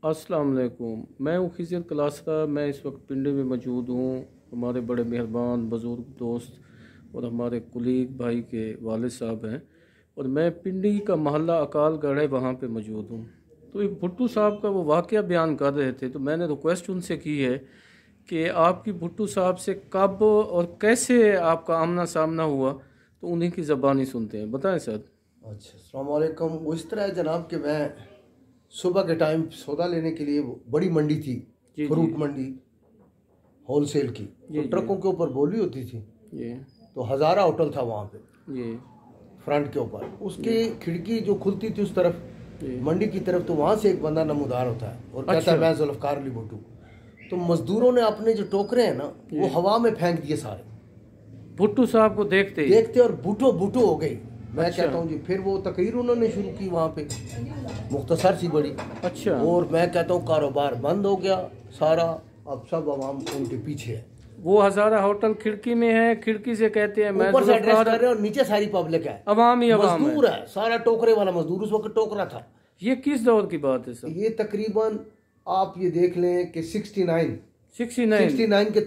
अस्सलाम वालेकुम। मैं हूँ खिज़र क्लासरा। मैं इस वक्त पिंडी में मौजूद हूँ। हमारे बड़े मेहरबान बुज़ुर्ग दोस्त और हमारे कुलीग भाई के वालिद साहब हैं और मैं पिंडी का मोहल्ला अकालगढ़ है वहाँ पे मौजूद हूँ। तो एक भुट्टू साहब का वो वाक़या बयान कर रहे थे, तो मैंने रिक्वेस्ट उनसे की है कि आपकी भुट्टू साहब से कब और कैसे आपका आमना सामना हुआ, तो उन्हीं की ज़बानी सुनते हैं। बताएं सर। अच्छा, अस्सलाम वालेकुम। वो इस तरह है जनाब कि मैं सुबह के टाइम सौदा लेने के लिए, वो बड़ी मंडी थी, जी फ्रूट जी मंडी होलसेल की, जी तो ट्रकों के ऊपर बोली होती थी। ये तो हज़ारा होटल था वहाँ पे ये फ्रंट के ऊपर, उसकी खिड़की जो खुलती थी उस तरफ ये मंडी की तरफ, तो वहाँ से एक बंदा नमूदार होता है और कहता है अच्छा। मैं जुल्फ़कार अली भुट्टू। तो मजदूरों ने अपने जो टोकरे हैं ना, वो हवा में फेंक दिए सारे, भुट्टू साहब को देखते ही। देखते और बूटो बूटो हो गई। मैं अच्छा। कहता हूँ जी, फिर वो तकरीर उन्होंने शुरू की वहाँ पे, मुख्तसर सी बड़ी। अच्छा। और मैं कहता हूँ कारोबार बंद हो गया सारा। अब सब आवाम उनके पीछे है, वो हजारा होटल खिड़की में है, खिड़की से कहते हैं मैं ऊपर से एड्रेस जुल्फ़कार कर रहे हैं और नीचे सारी पब्लिक है, अवाम ही अवाम है। मजदूर है, सारा टोकरे वाला मजदूर उस वक्त टोकरा था। ये किस दौर की बात है सर? ये तकरीबन आप ये देख लें कि 69 69 के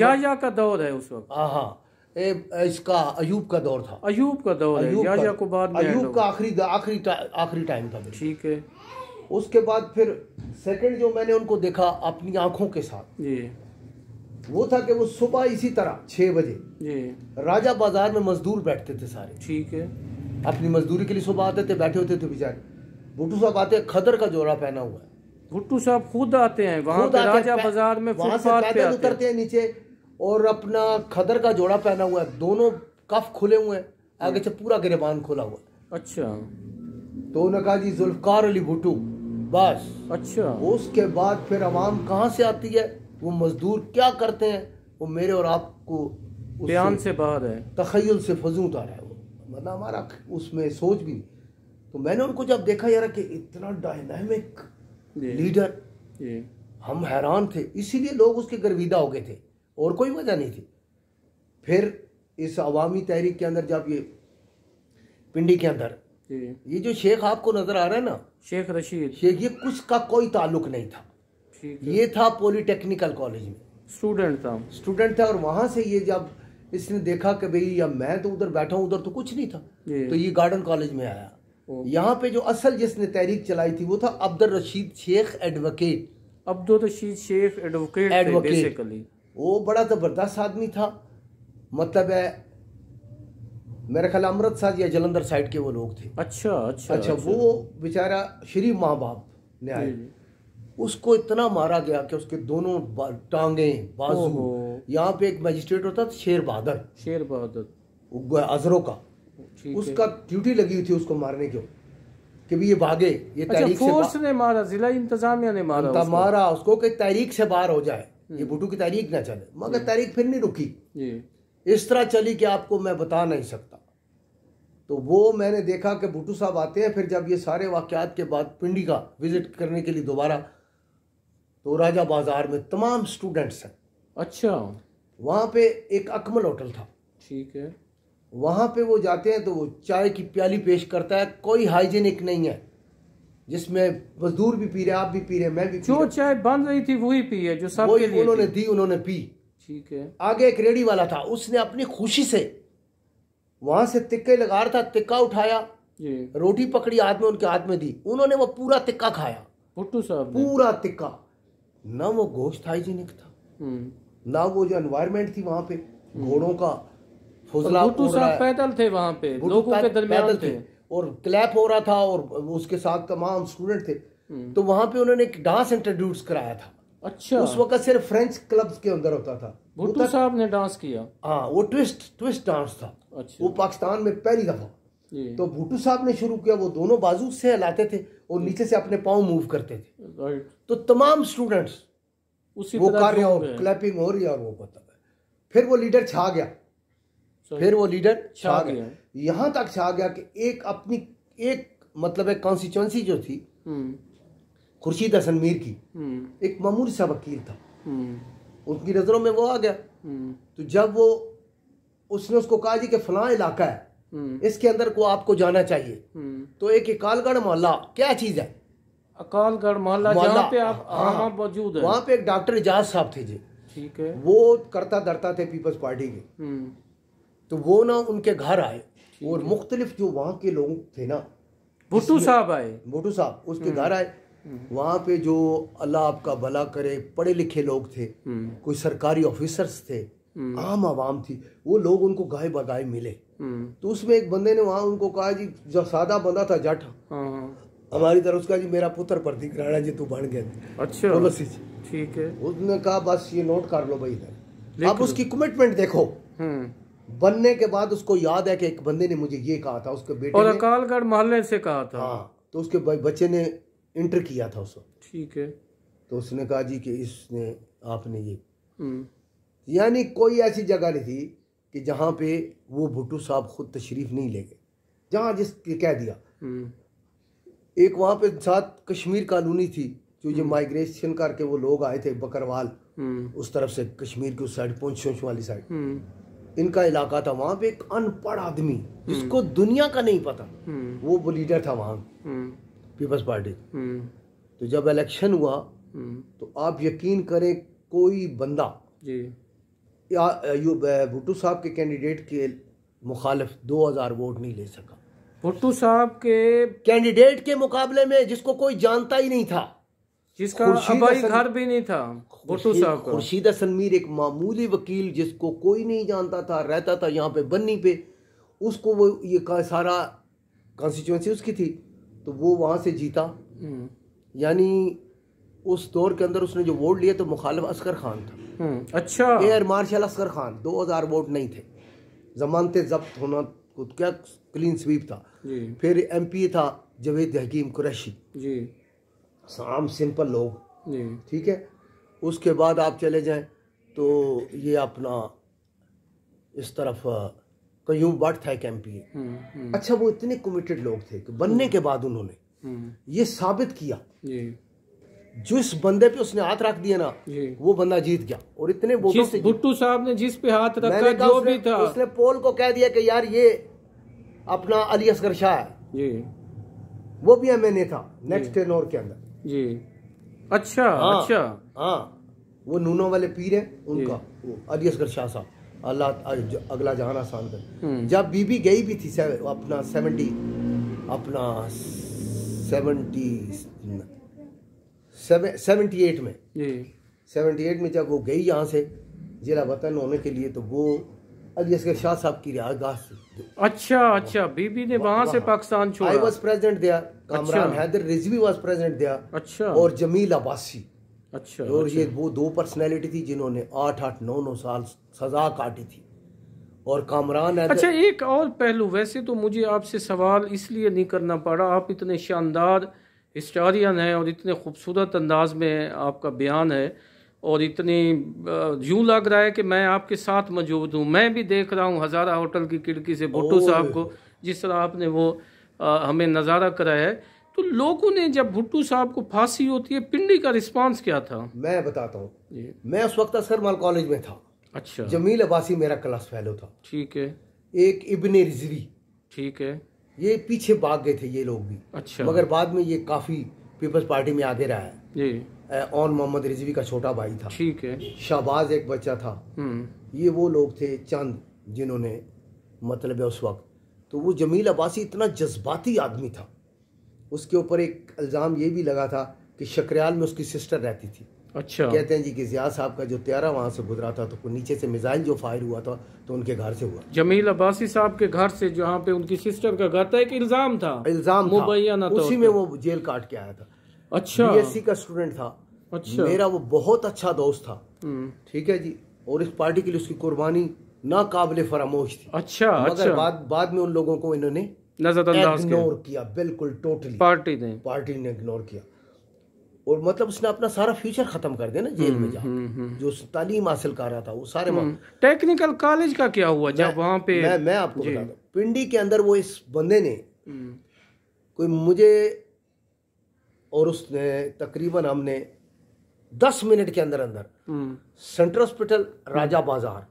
याया का दौर है उस वक्त। हाँ हाँ, इसका अयूब का दौर था। अयूब का दौर है, याया को बाद में अयूब का आखिरी टाइम था। ठीक है। उसके बाद फिर सेकंड जो मैंने उनको देखा अपनी आंखों के साथ, जी वो था कि वो सुबह इसी तरह 6 बजे जी राजा बाजार में मजदूर बैठते थे सारे, ठीक है। अपनी मजदूरी के लिए सुबह आते थे, बैठे होते थे बेचारे। भुट्टू साहब आते हैं, खदर का जोड़ा पहना हुआ है। भुट्टू साहब खुद आते हैं वहाँ खुद पे आते हैं, राजा बाजार में, वहां से फुटपाथ पे पैदल आते उतरते हैं नीचे और अपना खदर का जोड़ा पहना हुआ है, दोनों कफ खुले हुए हैं, आगे से पूरा गिरबान खुला हुआ है। अच्छा तो उन्होंने कहा जी जुल्फ़कार अली भुट्टू, बस। अच्छा। उसके बाद फिर आवाम कहाँ से आती है, वो मजदूर क्या करते हैं, वो मेरे और आपको बयान से बाहर है, तखय्युल से फजूं उतारा है वो, मतलब हमारा उसमें सोच भी नहीं। तो मैंने उनको जब देखा यार कि इतना डायनामिक लीडर, ये हम हैरान थे। इसीलिए लोग उसके गर्विदा हो गए थे, और कोई वजह नहीं थी। फिर इस अवामी तहरीक के अंदर, जब ये पिंडी के अंदर ये जो शेख आपको नजर आ रहा है ना, शेख रशीद शेख, ये कुछ का कोई ताल्लुक नहीं था। ठीक है। ये था पॉलिटेक्निकल कॉलेज में स्टूडेंट था। और वहां से ये जब इसने देखा कि भाई अब मैं तो उधर बैठा हूँ, उधर तो कुछ नहीं था, तो ये गार्डन कॉलेज में आया। यहाँ पे जो असल जिसने तहरीक चलाई थी वो था Abdul Rashid Sheikh advocate. Abdul Rashid Sheikh advocate basically. वो बड़ा जबरदस्त आदमी था, मतलब है मेरा ख्याल अमृतसर या जलंधर साइड के वो लोग थे। अच्छा। वो बेचारा शरीफ माँ बाप ने आए, उसको इतना मारा गया कि उसके दोनों टांगे, बाजू, यहाँ पे एक मजिस्ट्रेट होता था शेर बहादुर अजरों का, उसका ड्यूटी लगी हुई थी उसको मारने की, कि भी ये भागे, ये तहरीक से फोर्स ने मारा, जिला इंतजामिया ने मारा उसको कि तहरीक से बाहर हो जाए, ये भुट्टू की तहरीक ना चले। मगर तहरीक फिर नहीं रुकी, इस तरह चली कि आपको मैं बता नहीं सकता। तो वो मैंने देखा कि भुट्टू साहब आते हैं, फिर जब ये सारे वाकयात के बाद पिंडी का विजिट करने के लिए दोबारा, तो राजा बाजार में तमाम स्टूडेंट्स हैं। अच्छा। वहाँ पे एक अकमल होटल था, ठीक है। वहाँ पे वो जाते हैं तो वो चाय की प्याली पेश करता है, कोई हाइजीनिक नहीं है, जिसमें मजदूर भी पी रहे, आप भी पी रहे, मैं भी पी जो चाय बन रही थी वही पी है, जो सबके लिए उन्होंने दी, उन्होंने पी। ठीक है। आगे एक रेडी वाला था, उसने अपनी खुशी से वहां से तिक्के लगा रहा था, तिक्का उठाया, रोटी पकड़ी हाथ में, उनके हाथ में दी, उन्होंने वो पूरा तिक्का खाया, भुट्टू साहब पूरा तिक्का। ना वो गोश्त हाइजीनिक था, ना वो जो एनवायरनमेंट थी वहां पे, घोड़ों का फुजला, भुट्टू साहब पैदल थे वहां पे, लोगों के दरमियान थे, और क्लैप हो रहा था, और उसके साथ तमाम स्टूडेंट थे। तो वहां पे उन्होंने एक डांस इंट्रोड्यूस कराया था। अच्छा। उस वक्त सिर्फ फ्रेंच क्लब्स के अंदर होता था, भुट्टू साहब ने डांस किया। हाँ, वो ट्विस्ट डांस था। अच्छा। वो पाकिस्तान में पहली दफा, तो भुट्टू साहब ने शुरू किया। वो दोनों बाजू से हिलाते थे और नीचे से अपने पाँव मूव करते थे। राइट। तो तमाम स्टूडेंट्स वो कर रहे और क्लैपिंग हो रही है, और वो पता है। फिर वो लीडर छा गया, यहाँ तक छा गया कि एक मतलब एक कॉन्स्टिट्यूएंसी जो थी खुर्शीद हसन मीर की, एक मामूली सा वकील था, उनकी नजरों में वो आ गया। तो जब वो उसने उसको कहा जी कि फलां इलाका है, इसके अंदर को आपको जाना चाहिए, तो एक अकालगढ़ मोहल्ला क्या चीज है, अकालगढ़ मोहल्ला जहाँ पे आप हाँ, मौजूद है, वहाँ पे एक डॉक्टर एजाज साहब थे जी। ठीक है। वो करता धरता थे पीपल्स पार्टी के। तो वो ना उनके घर आए और मुख्तलिफ जो वहाँ के लोग थे ना, भुट्टू साहब आए, भुट्टू साहब उसके घर आए। वहाँ पे जो अल्लाह आपका भला करे पढ़े लिखे लोग थे, कोई सरकारी ऑफिसर्स थे, आम आवाम थी, वो लोग उनको गाय बगाए मिले। तो उसमें एक बंदे ने वहाँ उनको कहा जी, जो सादा बंदा था जट हमारी तरफ, उसका जी मेरा पुत्र प्रतीक राणा जी तू बन गया। अच्छा, पॉलिसी, ठीक है। उसने कहा बस ये नोट कर लो भाई इधर। आप उसकी कमिटमेंट देखो। बनने के बाद उसको याद है कि एक बंदे ने मुझे ये कहा था, उसके बेटे और अकालगढ़ मोहल्ले से कहा था। हाँ, तो उसके बच्चे ने इंटर किया था उसको, ठीक है। तो उसने कहा जी कि इसने आपने ये, यानी कोई ऐसी जगह नहीं थी कि जहाँ पे वो भुट्टू साहब खुद तशरीफ नहीं ले गए, जहाँ जिसके कह दिया। एक वहाँ पे साथ कश्मीर कॉलोनी थी, जो ये माइग्रेशन करके वो लोग आए थे बकरवाल उस तरफ से, कश्मीर की उस साइड, पुंछ वाली साइड इनका इलाका था। वहाँ पे एक अनपढ़ आदमी जिसको दुनिया का नहीं पता, वो लीडर था वहाँ पीपल्स पार्टी। तो जब इलेक्शन हुआ तो आप यकीन करें कोई बंदा जी भुट्टू साहब के कैंडिडेट के मुखालिफ 2000 वोट नहीं ले सका। भुट्टू साहब के कैंडिडेट के मुकाबले में जिसको कोई जानता ही नहीं था, जिसका अबाई घर भी नहीं था भुट्टू साहब का, खुर्शीद हसन मीर, एक मामूली वकील जिसको कोई नहीं जानता था, रहता था यहाँ पे बन्नी पे, उसको वो ये सारा कॉन्स्टिट्यूंसी उसकी थी, तो वो वहाँ से जीता। यानी उस दौर के अंदर उसने जो वोट लिए तो मुखालिफ असगर खान था। अच्छा, air marshal Asghar Khan. 2000 vote नहीं थे, जमानते जब्त होना, क्या क्लीन स्वीप था। फिर एमपी था जवेद हकीम कुरैशी जी, आम सिंपल लोग, ठीक है। उसके बाद आप चले जाएं तो ये अपना इस तरफ कयूम भट्ट था एक एमपी। अच्छा, वो इतने कमिटेड लोग थे कि बनने के बाद उन्होंने ये साबित किया, जिस बंदे पे उसने हाथ रख दिया ना, वो बंदा जीत गया। और इतने वोटों से भुट्टू साहब ने जिस पे हाथ रखा जो भी था, उसने पोल को कह दिया कि यार ये अपना अली असगर शाह है, वो भी एमएनए था नेक्स्ट टेनोर के अंदर जी। अच्छा, हाँ, अच्छा, हाँ, वो नूनों वाले पीर है उनका, वो अली असगर शाह साहब, अल्लाह अगला जहान आसान कर। जब बीबी गई भी थी अपना 78 में, 78 में जब वो गई यहाँ से जिला वतन होने के लिए, तो वो अली असगर शाह साहब की रिहायशगाह से। अच्छा, अच्छा, बीबी ने वहाँ से पाकिस्तान छोड़ा। I was president there, Kamran Haider Rizvi was president there. अच्छा, और जमील अब्बासी। अच्छा, और ये वो दो पर्सनैलिटी थी जिन्होंने 8-8, 9-9 साल सजा काटी थी। और कामरान हैदर। अच्छा, एक और पहलू, वैसे तो मुझे आपसे सवाल इसलिए नहीं करना पड़ा, आप इतने शानदार हिस्टोरियन हैं और इतने खूबसूरत अंदाज में आपका बयान है, और इतनी यूँ लग रहा है कि मैं आपके साथ मौजूद हूँ। मैं भी देख रहा हूँ हज़ारा होटल की खिड़की से भुट्टू साहब को, जिस तरह आपने वो हमें नज़ारा कराया है। तो लोगों ने, जब भुट्टू साहब को फांसी होती है, पिंडी का रिस्पांस क्या था? मैं बताता हूँ। मैं उस वक्त असरमाल कॉलेज में था। अच्छा, जमील अब्बासी मेरा क्लास फेलो था, ठीक है। एक इब्ने रिजवी, ठीक है, ये पीछे भाग गए थे ये लोग भी। अच्छा, मगर बाद में ये काफी पीपल्स पार्टी में आगे रहा है जी। ऑन मोहम्मद रिजवी का छोटा भाई था, ठीक है। शाहबाज एक बच्चा था। ये वो लोग थे चंद जिन्होंने, मतलब है उस वक्त तो वो जमील अब्बासी इतना जज्बाती आदमी था। उसके ऊपर एक इल्ज़ाम ये भी लगा था कि शकरियाल में उसकी सिस्टर रहती थी। अच्छा, कहते हैं जी कि जिया साहब का जो त्यारा वहाँ से गुजरा था, तो नीचे से मिसाइल जो फायर हुआ था तो उनके घर से हुआ, जमील अब्बासी साहब के घर से, जहाँ पे उनकी सिस्टर का घर था। एक इल्ज़ाम था, उसी में वो जेल काट के आया था। अच्छा, बीएससी का स्टूडेंट था। अच्छा, मेरा वो बहुत अच्छा दोस्त था, ठीक है जी। और इस पार्टी के लिए उसकी कुर्बानी नाकाबिले फरामोश थी। अच्छा, मगर बाद में उन लोगों को इन्होंने नजरअंदाज किया, बिल्कुल टोटली पार्टी ने इग्नोर किया। और मतलब उसने अपना सारा फ्यूचर खत्म कर दिया ना जेल में जाके, जो तालीम हासिल कर रहा था वो सारे। टेक्निकल कॉलेज का क्या हुआ जब वहाँ पे? मैं आपको बताता हूँ। पिंडी के अंदर वो इस बंदे ने कोई मुझे और उसने तकरीबन, हमने 10 मिनट के अंदर सेंट्रल हॉस्पिटल, राजा बाजार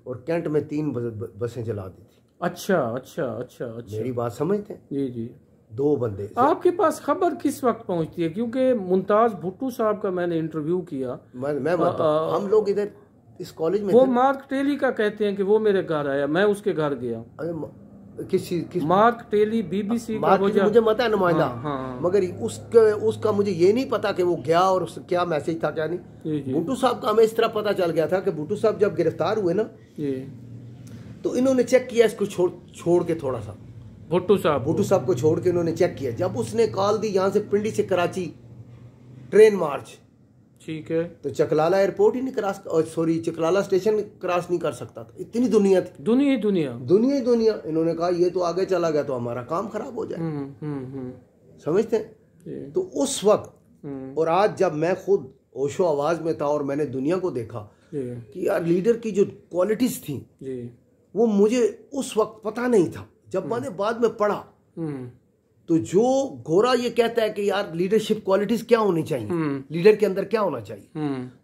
और कैंट में 3 बसें चला दी थी। अच्छा, अच्छा, अच्छा, अच्छा, मेरी बात समझते हैं जी जी। 2 बंदे। आपके पास खबर किस वक्त पहुंचती है? क्योंकि मुमताज भुट्टो साहब का मैंने इंटरव्यू किया, मैं हम लोग इधर इस कॉलेज में वो मार्क टेली का कहते हैं कि वो मेरे घर आया, मैं उसके घर गया। किस मार्क टेली BBC का मुझे पता है नुमाइंदा। हाँ। मगर उसका मुझे ये नहीं पता कि वो गया और क्या मैसेज था क्या नहीं। भुट्टो साहब का हमें इस तरह पता चल गया था कि भुट्टो साहब जब गिरफ्तार हुए ना तो इन्होंने चेक किया इसको छोड़ के थोड़ा सा, भुट्टो साहब को छोड़ के इन्होंने चेक किया। जब उसने कॉल दी यहाँ से पिंडी से कराची ट्रेन मार्च, ठीक है, तो चकलाला एयरपोर्ट ही नहीं cross, sorry Chaklala station cross नहीं कर सकता था। इतनी दुनिया थी, दुनिया। इन्होंने कहा ये तो आगे चला गया तो हमारा काम खराब हो जाए। समझते हैं? तो उस वक्त और आज जब मैं खुद ओशो आवाज में था और मैंने दुनिया को देखा कि यार लीडर की जो क्वालिटीज थी वो मुझे उस वक्त पता नहीं था। जब मैंने बाद में पढ़ा तो जो गोरा ये कहता है कि यार लीडरशिप क्वालिटीज क्या होनी चाहिए, लीडर के अंदर क्या होना चाहिए,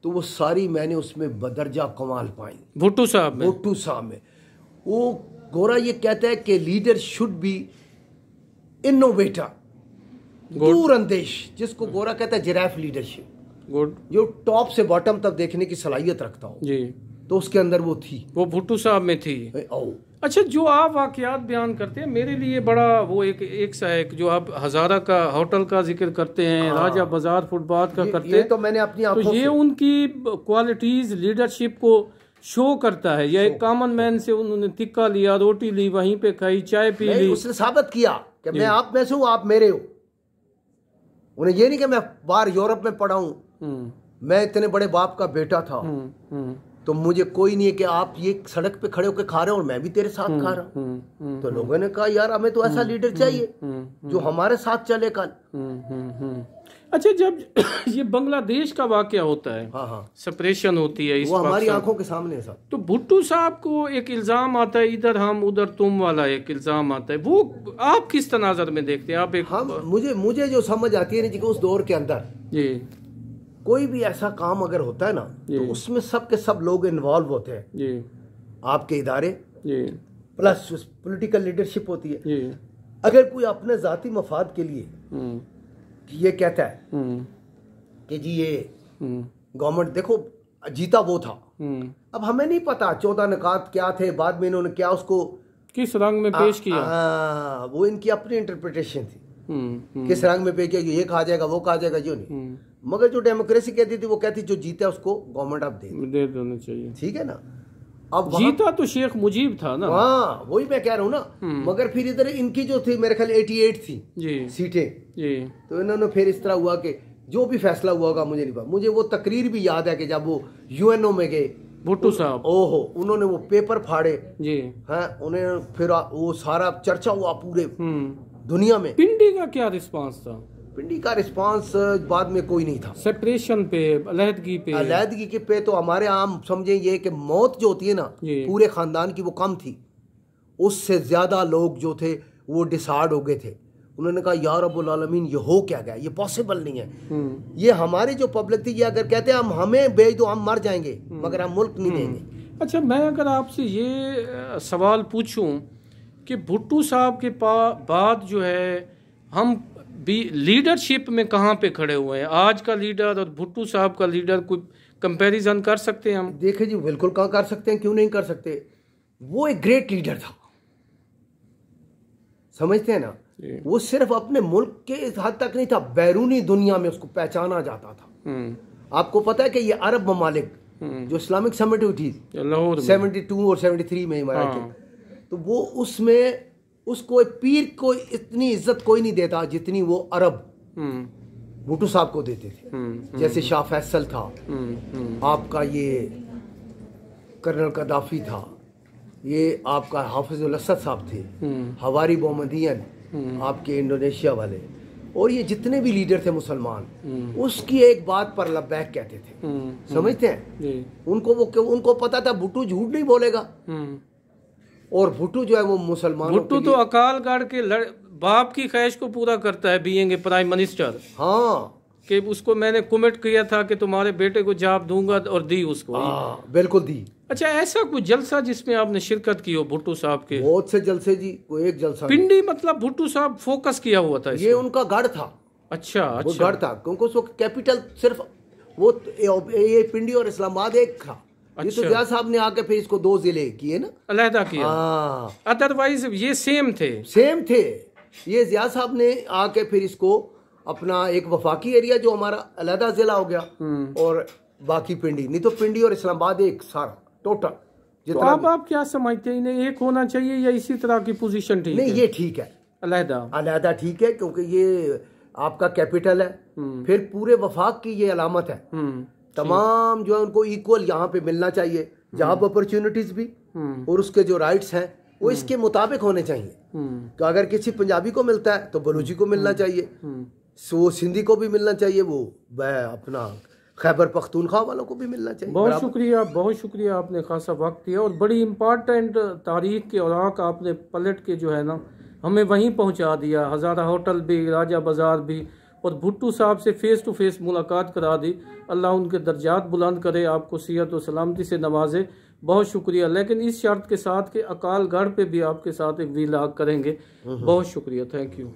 तो वो सारी मैंने उसमें बदरजा कमाल पाई भुट्टो साहब में। वो गोरा ये कहता है कि लीडर शुड बी इनोवेटर, दूरअंदेश, जिसको गोरा कहता है जिराफ लीडरशिप, जो टॉप से बॉटम तक देखने की सलाहियत रखता हो जी, तो उसके अंदर वो थी, वो भुट्टो साहब में थी। अच्छा, जो आप वाकयात बयान करते हैं मेरे लिए बड़ा वो एक सा है, जो आप हजारा का होटल का जिक्र करते हैं, राजा बाजार फुटपाथ का करते हैं, तो मैंने अपनी आंखों से, ये उनकी क्वालिटीज लीडरशिप को शो करता है। या एक कॉमन मैन से उन्होंने तिक्का लिया, रोटी ली, वहीं पे खाई, चाय पी ली, उसने साबित किया कि मैं आप में से हूँ, आप मेरे हो। उन्हें ये नहीं कि मैं बाहर यूरोप में पढ़ा हूँ, मैं इतने बड़े बाप का बेटा था, तो मुझे कोई नहीं है कि आप ये सड़क पे खड़े होकर खा रहे हो और मैं भी तेरे साथ खा रहा हूँ। तो लोगों ने कहा यार हमें तो ऐसा लीडर चाहिए जो हमारे साथ चले कल। अच्छा, जब ये बांग्लादेश का वाकया होता है, सेपरेशन होती है, वो हमारी आंखों के सामने है, तो भुट्टो साहब को एक इल्जाम आता है, इधर हम उधर तुम वाला एक इल्जाम आता है, वो आप किस तनाजर में देखते हैं? आप एक मुझे जो समझ आती है ना, उस दौर के अंदर कोई भी ऐसा काम अगर होता है ना तो उसमें सब के सब लोग इन्वॉल्व होते हैं, आपके इदारे प्लस पॉलिटिकल लीडरशिप होती है। अगर कोई अपने जाती मफाद के लिए ये कहता है कि जी ये गवर्नमेंट देखो जीता वो था, अब हमें नहीं पता 14 निकात क्या थे, बाद में इन्होंने क्या उसको किस रंग में पेश किया, वो इनकी अपनी इंटरप्रिटेशन थी, किस रंग में पेश किया, ये कहा जाएगा वो कहा जाएगा, जो नहीं। मगर जो डेमोक्रेसी कहती थी वो कहती जो जीता उसको गवर्नमेंट अब दे देना चाहिए, ठीक है ना। अब जीता तो शेख मुजीब था ना, हाँ वही मैं कह रहा हूँ ना। मगर फिर इधर इनकी जो थी मेरे ख्याल 88 थी सीटें, तो इन्होंने फिर इस तरह हुआ कि जो भी फैसला हुआ होगा मुझे नहीं पता। मुझे वो तकरीर भी याद है कि जब वो UNO में गए भुट्टो साहब, ओहो उन्होंने वो पेपर फाड़े जी, हाँ उन्हें फिर वो सारा चर्चा हुआ पूरे दुनिया में। पिंडी का क्या रिस्पांस था? पिंडी का रिस्पांस बाद में कोई नहीं था, सेपरेशन पे, अलहदगी पे तो हमारे आम समझे ये कि मौत जो होती है ना पूरे खानदान की वो कम थी, उससे ज्यादा लोग जो थे वो डिसार्ड हो गए थे। उन्होंने कहा या रब्बुल आलमीन ये हो क्या गया, ये पॉसिबल नहीं है। ये हमारी जो पब्लिक थी ये अगर कहते हैं हम हमें भेज दो हम मर जाएंगे मगर हम मुल्क नहीं देंगे। अच्छा, मैं अगर आपसे ये सवाल पूछूं कि भुट्टो साहब के बाद जो है हम भी लीडरशिप में कहाँ पे खड़े हुए हैं, आज का लीडर और भुट्टो साहब का लीडर कोई कंपैरिजन कर सकते हैं हम? देखिए जी बिल्कुल कहाँ कर सकते हैं, क्यों नहीं कर सकते। वो एक ग्रेट लीडर था, समझते हैं ना। वो सिर्फ अपने मुल्क के हद तक नहीं था, बैरूनी दुनिया में उसको पहचाना जाता था। आपको पता है कि ये अरब ममालिक जो इस्लामिक समिट हुई थी 72 और 73 में हमारा, तो वो उसमें उसको पीर को इतनी इज्जत कोई नहीं देता जितनी वो अरब भुट्टो साहब को देते थे। जैसे शाह फैसल था, आपका ये कर्नल कदाफी था, ये आपका हाफिजुल असद साहब थे, हवारी मोहम्मदियन आपके इंडोनेशिया वाले, और ये जितने भी लीडर थे मुसलमान उसकी एक बात पर लब्बैक कहते थे, समझते हैं। उनको पता था भुट्टो झूठ नहीं बोलेगा, और भुट्टो जो है वो मुसलमान, भुट्टो तो अकाल गढ़ के बाप की ख्वाहिश को पूरा करता है, बीइंग ए प्राइम मिनिस्टर। हाँ, कि उसको मैंने कमेंट किया था कि तुम्हारे बेटे को जॉब दूंगा और दी उसको। बिल्कुल दी। अच्छा, ऐसा कोई जलसा जिसमें आपने शिरकत की हो भुट्टो साहब के? बहुत से जलसे जी, कोई एक जलसा पिंडी मतलब भुट्टो साहब फोकस किया हुआ था ये उनका गढ़ था। अच्छा वो गढ़ था क्योंकि उसको कैपिटल सिर्फ वो ये पिंडी और इस्लामाबाद एक था। ये तो जिया साहब ने आके फिर इसको 2 जिले किए ना, अलहदा किया। अदरवाइज ये सेम थे। ये जिया साहब ने आके फिर इसको अपना एक वफाकी एरिया जो हमारा अलहदा जिला हो गया और बाकी पिंडी, नहीं तो पिंडी और इस्लामाबाद एक सारा टोटल। तो आप क्या समझते हैं, इन्हें एक होना चाहिए या इसी तरह की पोजीशन ठीक है? नहीं, ये ठीक है, अलहदा ठीक है क्योंकि ये आपका कैपिटल है, फिर पूरे वफाक की ये अलामत है। तमाम जो है उनको इक्वल यहाँ पे मिलना चाहिए, जॉब अपॉर्चुनिटीज भी और उसके जो राइट्स हैं वो इसके मुताबिक होने चाहिए। तो अगर किसी पंजाबी को मिलता है तो बलूची को मिलना चाहिए, वो सिंधी को भी मिलना चाहिए, वो अपना खैबर पख्तूनख्वा वालों को भी मिलना चाहिए। बहुत शुक्रिया, आपने खासा वक्त दिया और बड़ी इम्पोर्टेंट तारीख के औराक आपने पलट के जो है ना हमें वहीं पहुंचा दिया। हज़ारा होटल भी, राजा बाज़ार भी, और भुट्टो साहब से फेस टू फेस मुलाकात करा दी। अल्लाह उनके दर्जात बुलंद करे, आपको सेहत और सलामती से नवाजे। बहुत शुक्रिया, लेकिन इस शर्त के साथ कि अकालगढ़ पे भी आपके साथ एक वीलाग करेंगे। बहुत शुक्रिया, थैंक यू।